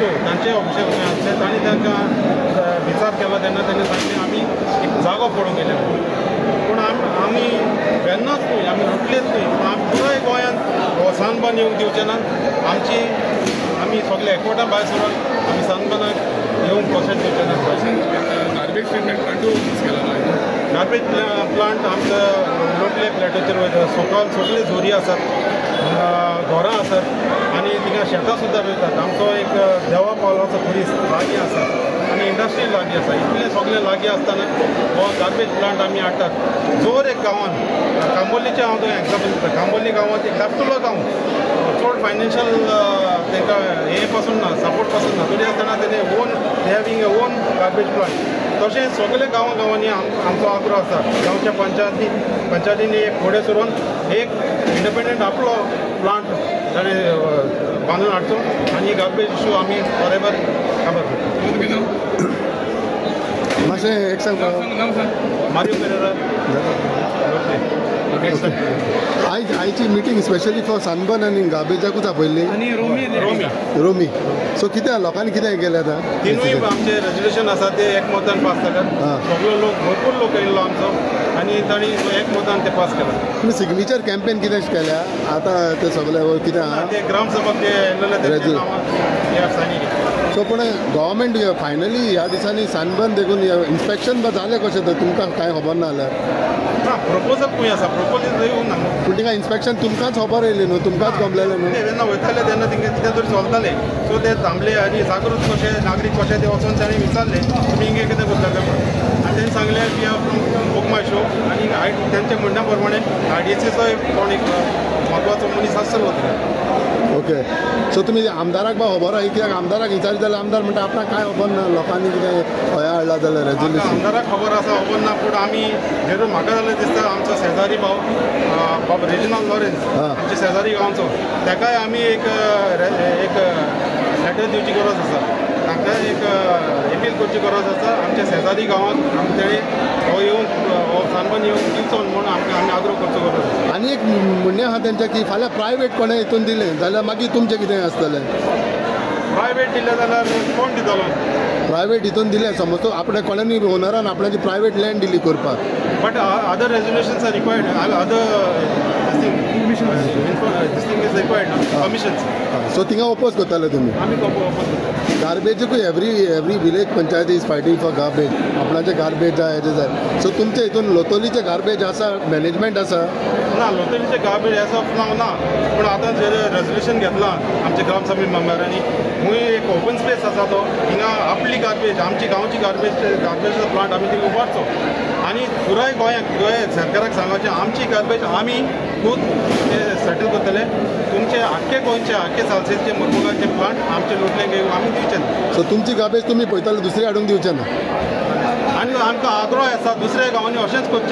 issue तांचे objection आसले तांणी तांकां विचार केलो तेन्ना तांणी सांगलें आमी एक जागो पळोवंक गेले पूण आमी केन्नाच न्हय आमी लुटलेच न्हय आमी पुराय गोंयांत सानबान येवंक दिवचे ना आमी सगळे एकवटान भायर सरून आमी सानबानाक येवंक कशेंच दिवचे ना गार्बेज ट्रीटमेंट प्लांटूय केला गार्बेज प्लांट आमच्या लोटले फ्लॅटाचेर वयता सकयल सगळी झोरी आसात घरां आसात आनी थिंगा शेतां सुद्दां रोयतात आमचो एक देवा पावलाचो खुरीस लागीं आसा आनी इंडस्ट्री लागीं आसा इतलें सगळें लागीं आसतना हो गार्बेज प्लांट आमी हाडटात जोर एक गांवांत कांबोलीचें हांव तुका एग्जांपल दिता कांबोली गांवांत एक धाकटुलो गांव चड फायनान्शियल तांकां हे पासून ना सपोर्ट पासून ना तरी आसतना तेणे दे having A on garbage plant तशें सगळे गांवांनी आमचो आग्रो आसा गांवच्या पंचायतींनी एक फुडें सरून एक इंडिपेंडंट आपलो प्लांट ताणें बांदून हाडचो आनी गार्बेज इशू आमी बरेबर काबार करता मातशें एक सांग मारियो पेरेरा आयची मिटींग स्पेशली फॉर सनबर्न आनी गार्बेजाकूच आपयल्ली रोमी सो कितें लोकांनी कितें केलें आतां तिनूय आमचे रेजोल्युशन आसा ते एकमतान पास जाल्यात सगळो लोक भरपूर लोक येयल्लो आमचो आनी तांणी एकमतान ते पास केला तुमी सिग्नेचर कॅम्पेन कितें केल्या आतां ते सगळे कितें आहा ते ग्रामसभाक ते येयल्ले सो पूण गव्हर्मेंट फायनली ह्या दिसांनी सनबर्न देखून इन्स्पेक्शन जालें कशें तर तुमकां कांय खबर ना जाल्यार प्रपोजल खंय आसा प्रपोजल येवंक ना पूण तिका इन्स्पेक्शन तुमकांच खबर येयली न्हू तुमकांच कंप्लेन न्हू जेन्ना वयताले तेन्ना तिंगे कितें तरी चलताले सो ते थांबले आनी जागृत कशे नागरीक कशे ते वचून तांणी विचारले तुमी हिंगे कितें करतले म्हणून आनी तेणी सांगलें की हांव बुक माय शो आनी तेंच्या म्हणण्या प्रमाणे IDCचो कोण एक म्हत्वाचो मनीस आसतलो ओके सो तुमी आमदाराक खबर आहा कित्याक आमदाराक विचारी जाल्यार आमदार म्हणटा आपणाक कांय खबर ना लोकांनी कितें खंय हाडला जाल्यार रेजोल्युशन आमदाराक खबर आसा खबर ना पूण आमी जेन्ना म्हाका जाल्यार दिसता आमचो शेजारी भाव रेजिनल लॉरेन्स आमच्या शेजारी गांवचो ताकाय आमी एक लॅटर दिवची गरज आसा ताका एक अपील करची गरज आसा आमच्या शेजारी गांवांत आमचे हो येवन सानबर्न येवन दिवचो म्हणून आमी आग्रो करचो गरज आसा आनी एक म्हणणें आहा तेंचें की फाल्यां प्रायवेट कोणें हितून दिलें जाल्यार मागीर तुमचें कितें आसतलें प्रायवेट दिलें जाल्यार कोण दितलो प्रायवेट हितून दिलें समज आपणे कोणानी ओनरान आपल्याची प्रायवेट लँड दिली करपाक but other resolutions are required other permissions so थिंगा ओपोज करताले तुमी आमी ओपोज करता गार्बेजूय every village panchayat is fighting for garbage आपणाचें गार्बेज जाय हेजें जाय सो तुमचे हितून लोतोलीचें गार्बेज आसा मॅनेजमेंट आसा ना लोतोलीचें गार्बेज एज ऑफ नाव ना पूण आतां जे रेजोल्युशन घेतलां आमच्या ग्रामसभे मेंबरांनी थंय एक ओपन स्पेस आसा तो थिंगा आपली गार्बेज आमची गांवची गार्बेजचो प्लांट आमी थिंगा उबारचो आनी पुराय गोंयाक सरकाराक सांगचें आमची गार्बेज आमी खूद सेटल करतले तुमचे आख्खे गोंयचे आख्खे सालसेचे मुरमुगाचे प्लांट आमचे लोटलेंक आमी दिवचे ना सो तुमची गार्बेज तुमी पळयताले दुसरे हाडूंक दिवचे ना आनी आमकां आग्रो आसा दुसऱ्या गांवांनी अशेंच करचें